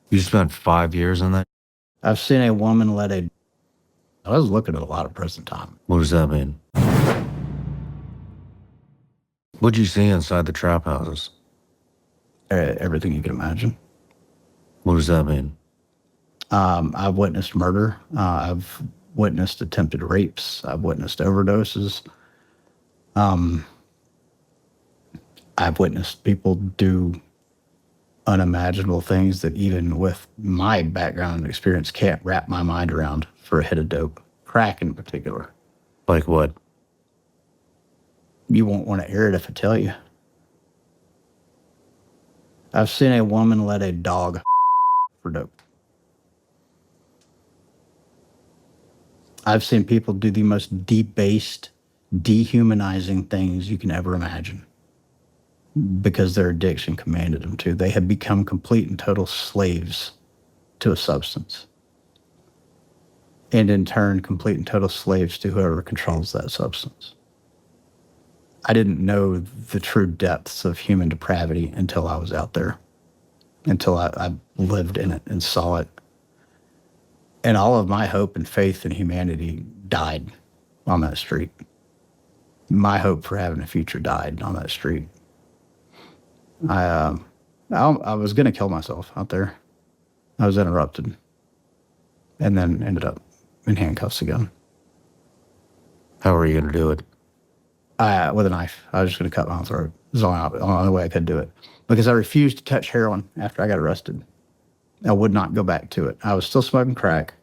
You spent 5 years on that? I've seen a woman let a. I was looking at a lot of prison time. What does that mean? What'd you see inside the trap houses? Everything you can imagine. What does that mean? I've witnessed murder. I've witnessed attempted rapes. I've witnessed overdoses. I've witnessed people do unimaginable things that even with my background and experience can't wrap my mind around for a hit of dope. Crack in particular. Like what? You won't want to air it if I tell you. I've seen a woman let a dog for dope. I've seen people do the most debased, dehumanizing things you can ever imagine because their addiction commanded them to. They have become complete and total slaves to a substance. And in turn, complete and total slaves to whoever controls that substance. I didn't know the true depths of human depravity until I was out there, until I lived in it and saw it. And all of my hope and faith in humanity died on that street. My hope for having a future died on that street. I was going to kill myself out there. I was interrupted and then ended up in handcuffs again. How are you going to do it? With a knife. I was just going to cut my own throat. It was the only way I could do it. Because I refused to touch heroin after I got arrested. I would not go back to it. I was still smoking crack,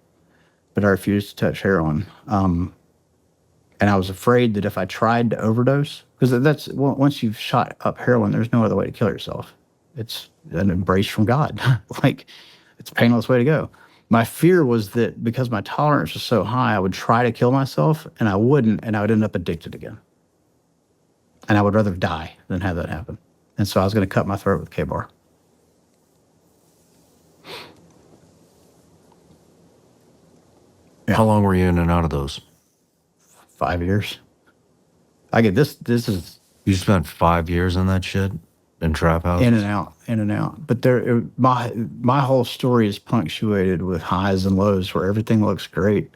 but I refused to touch heroin. And I was afraid that if I tried to overdose, because that's once you've shot up heroin, there's no other way to kill yourself. It's an embrace from God. Like, it's a painless way to go. My fear was that because my tolerance was so high, I would try to kill myself, and I wouldn't, and I would end up addicted again. And I would rather die than have that happen. And so I was going to cut my throat with K-bar. Yeah. How long were you in and out of those? 5 years. I get this is... You spent 5 years on that shit? In trap houses? In and out. But my whole story is punctuated with highs and lows where everything looks great.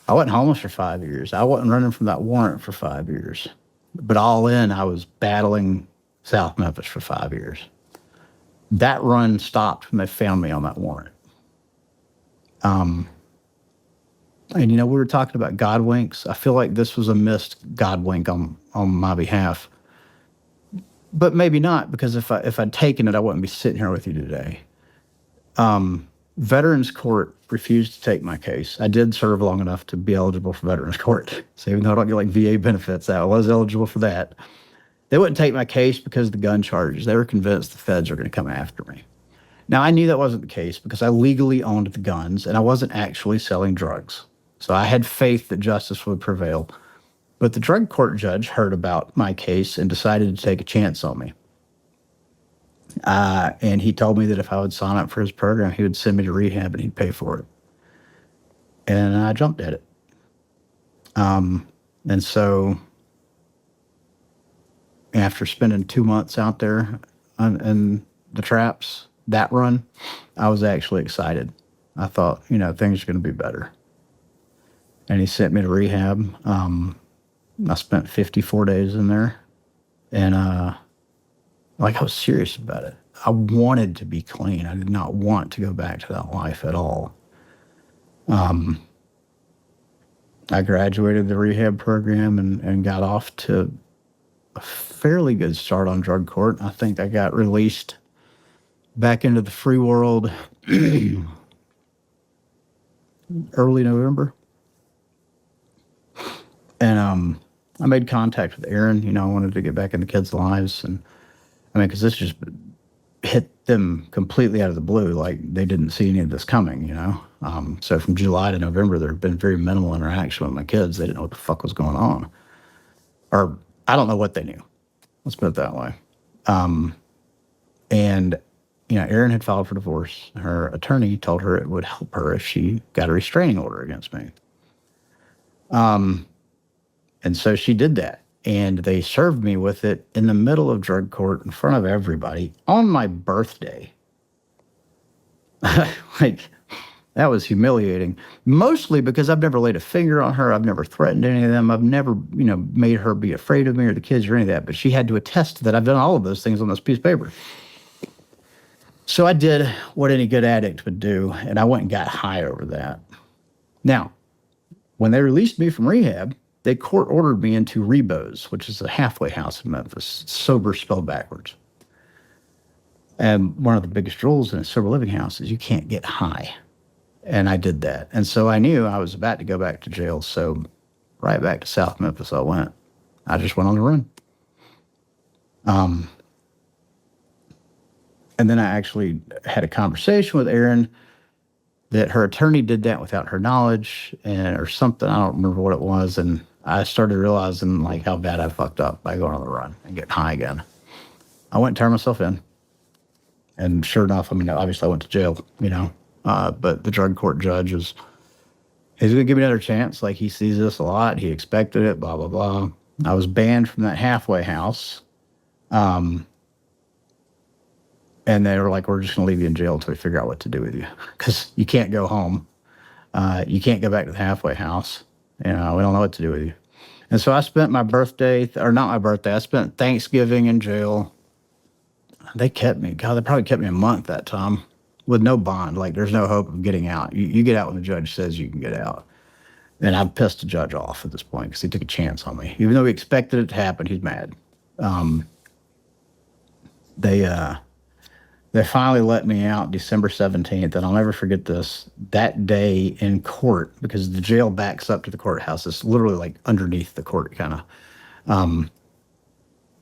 I wasn't homeless for 5 years. I wasn't running from that warrant for 5 years. But all in, I was battling South Memphis for 5 years. That run stopped when they found me on that warrant. And, we were talking about God winks. I feel like this was a missed God wink on my behalf. But maybe not, because if I'd taken it, I wouldn't be sitting here with you today. Veterans Court refused to take my case. I did serve long enough to be eligible for Veterans Court. So even though I don't get like VA benefits, I was eligible for that. They wouldn't take my case because of the gun charges. They were convinced the feds were going to come after me. Now, I knew that wasn't the case because I legally owned the guns and I wasn't actually selling drugs. So I had faith that justice would prevail. But the drug court judge heard about my case and decided to take a chance on me. And he told me that if I would sign up for his program, he would send me to rehab and he'd pay for it. And I jumped at it. And so after spending 2 months out there in the traps, that run, I was actually excited. I thought, things are going to be better. And he sent me to rehab. I spent 54 days in there. And I was serious about it. I wanted to be clean. I did not want to go back to that life at all. I graduated the rehab program and got off to a fairly good start on drug court. I think I got released back into the free world early November. And I made contact with Aaron. I wanted to get back into kids' lives. And because this just hit them completely out of the blue. Like, they didn't see any of this coming, So from July to November, there had been very minimal interaction with my kids. They didn't know what the fuck was going on. Or I don't know what they knew. Let's put it that way. And, Erin had filed for divorce. Her attorney told her it would help her if she got a restraining order against me. And so she did that. And they served me with it in the middle of drug court in front of everybody on my birthday. Like, that was humiliating. Mostly because I've never laid a finger on her. I've never threatened any of them. I've never, made her be afraid of me or the kids or any of that. But she had to attest that I've done all of those things on this piece of paper. So I did what any good addict would do, and I went and got high over that. Now, when they released me from rehab, they court ordered me into Rebo's, which is a halfway house in Memphis, sober spelled backwards. And one of the biggest rules in a sober living house is you can't get high. And I did that. And so I knew I was about to go back to jail. So right back to South Memphis I went. I just went on the run. And then I actually had a conversation with Erin that her attorney did that without her knowledge or something. I don't remember what it was. And I started realizing like how bad I fucked up by going on the run and getting high again. I went and turned myself in. And sure enough, obviously I went to jail, but the drug court judge he's going to give me another chance. Like, he sees this a lot. He expected it, blah, blah, blah. I was banned from that halfway house. And they were like, we're just going to leave you in jail until we figure out what to do with you. Because you can't go home. You can't go back to the halfway house. We don't know what to do with you. And so I spent my birthday, or not my birthday, I spent Thanksgiving in jail. They kept me. God, they probably kept me a month that time with no bond. Like, there's no hope of getting out. You get out when the judge says you can get out. And I've pissed the judge off at this point because he took a chance on me. Even though he expected it to happen, he's mad. They finally let me out December 17th, and I'll never forget this. That day in court, because the jail backs up to the courthouse. It's literally like underneath the court, kind of.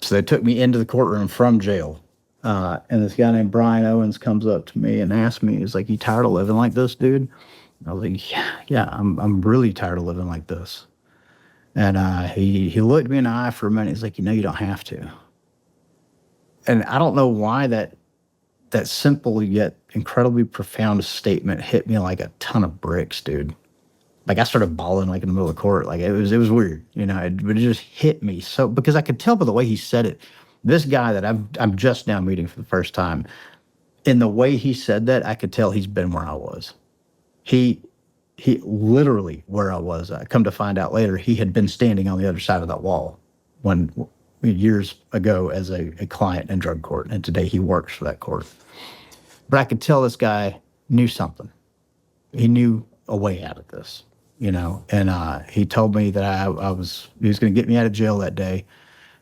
So they took me into the courtroom from jail. And this guy named Brian Owens comes up to me and asks me, he's like, you tired of living like this, dude? I was like, yeah, I'm really tired of living like this. And he looked me in the eye for a minute. He's like, you don't have to. And I don't know why that simple yet incredibly profound statement hit me like a ton of bricks, dude. Like, I started bawling like in the middle of court. Like, it was weird, but it just hit me. So, because I could tell by the way he said it, this guy that I'm just now meeting for the first time, in the way he said that, I could tell he's been where I was. He literally where I was. I come to find out later, he had been standing on the other side of that wall years ago as a client in drug court, and today he works for that court. But I could tell this guy knew something. He knew a way out of this, and he told me that he was going to get me out of jail that day.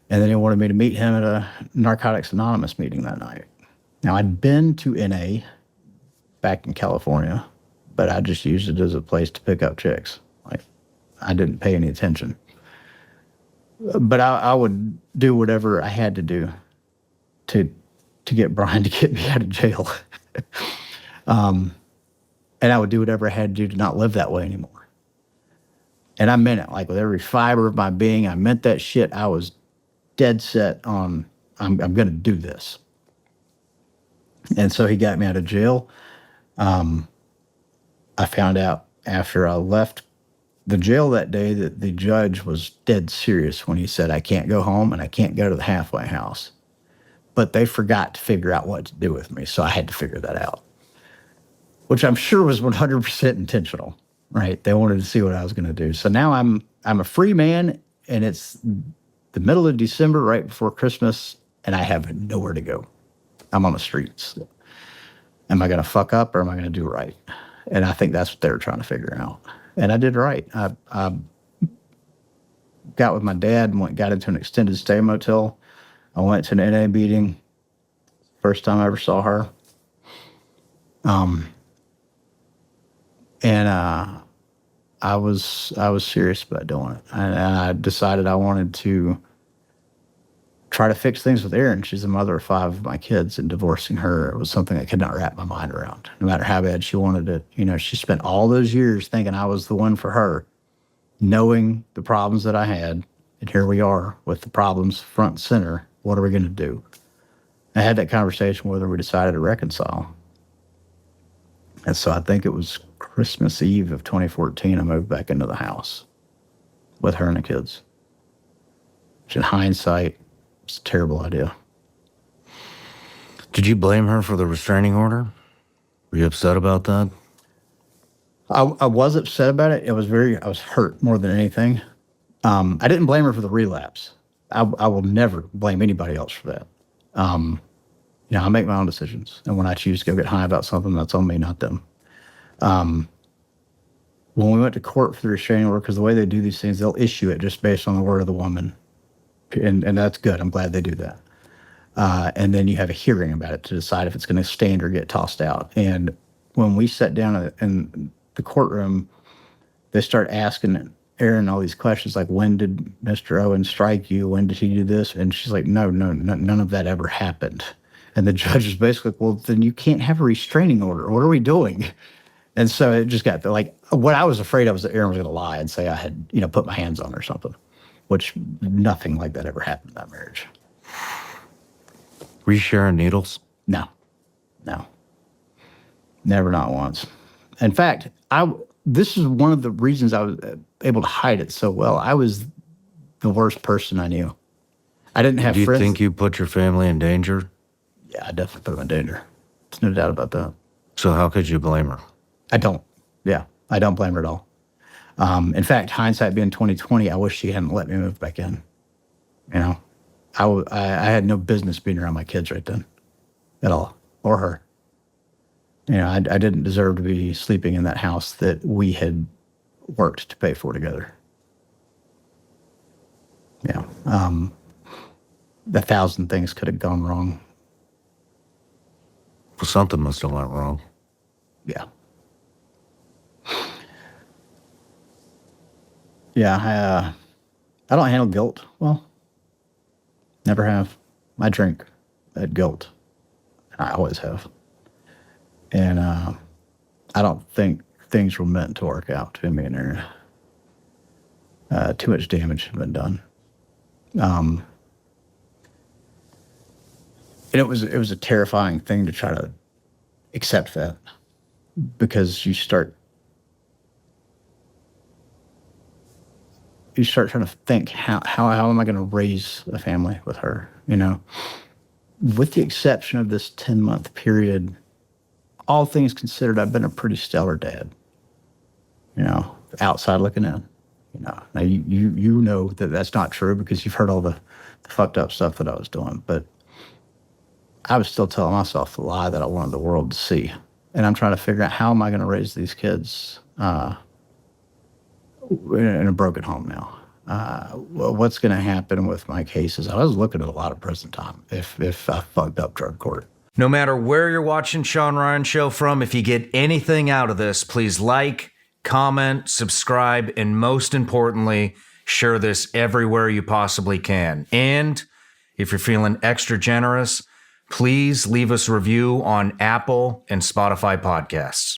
And then he wanted me to meet him at a Narcotics Anonymous meeting that night. Now, I'd been to NA back in California, but I just used it as a place to pick up chicks. Like, I didn't pay any attention. But I would do whatever I had to do to get Brian to get me out of jail. And I would do whatever I had to do to not live that way anymore. And I meant it, like, with every fiber of my being. I meant that shit. I was dead set on, I'm going to do this. And so he got me out of jail. I found out after I left the jail that day that the judge was dead serious when he said, I can't go home and I can't go to the halfway house. But they forgot to figure out what to do with me, so I had to figure that out, which I'm sure was 100% intentional, right? They wanted to see what I was going to do. So now I'm a free man, and it's the middle of December, right before Christmas, and I have nowhere to go. I'm on the streets. Am I going to fuck up or am I going to do right? And I think that's what they were trying to figure out. And I did right. I got with my dad and got into an extended stay motel. I went to an NA meeting. First time I ever saw her. And I was serious about doing it. And I decided I wanted to try to fix things with Erin. She's the mother of 5 of my kids, and divorcing her was something I could not wrap my mind around. No matter how bad she wanted it, she spent all those years thinking I was the one for her, knowing the problems that I had, and here we are with the problems front and center. What are we going to do? I had that conversation with her. We decided to reconcile. And so I think it was Christmas Eve of 2014, I moved back into the house with her and the kids. Which in hindsight, it's a terrible idea. Did you blame her for the restraining order? Were you upset about that? I was upset about it. I was hurt more than anything. I didn't blame her for the relapse. I will never blame anybody else for that. I make my own decisions. And when I choose to go get high about something, that's on me, not them. When we went to court for the restraining order, because the way they do these things, they'll issue it just based on the word of the woman. And that's good. I'm glad they do that. And then you have a hearing about it to decide if it's going to stand or get tossed out. And when we sat down in the courtroom, they start asking Erin all these questions like, when did Mr. Owen strike you? When did he do this? And she's like, no, none of that ever happened. And the judge is basically like, well, then you can't have a restraining order. What are we doing? And so it just got like, what I was afraid of was that Erin was going to lie and say I had, put my hands on her or something, which nothing like that ever happened in that marriage. Were you sharing needles? No. Never, not once. In fact, this is one of the reasons I was able to hide it so well. I was the worst person I knew. I didn't have friends. Do you think you put your family in danger? Yeah, I definitely put them in danger. There's no doubt about that. So how could you blame her? I don't. Yeah, I don't blame her at all. In fact, hindsight being 2020, I wish she hadn't let me move back in. I had no business being around my kids right then at all, or her. I didn't deserve to be sleeping in that house that we had worked to pay for together. Yeah. 1,000 things could have gone wrong. Well, something must have went wrong. Yeah. Yeah, I don't handle guilt well. Never have. I drink at guilt. I always have. And I don't think things were meant to work out between me and her. Too much damage had been done. And it was a terrifying thing to try to accept that, because you start trying to think, how am I going to raise a family with her? With the exception of this 10-month period, all things considered, I've been a pretty stellar dad. Outside looking in. Now you know that that's not true because you've heard all the fucked up stuff that I was doing, but I was still telling myself the lie that I wanted the world to see. And I'm trying to figure out, how am I going to raise these kids in a broken home now? What's going to happen with my cases? I was looking at a lot of prison time if I fucked up drug court. No matter where you're watching Shawn Ryan Show from, if you get anything out of this, please like, comment, subscribe, and most importantly, share this everywhere you possibly can. And if you're feeling extra generous, please leave us a review on Apple and Spotify podcasts.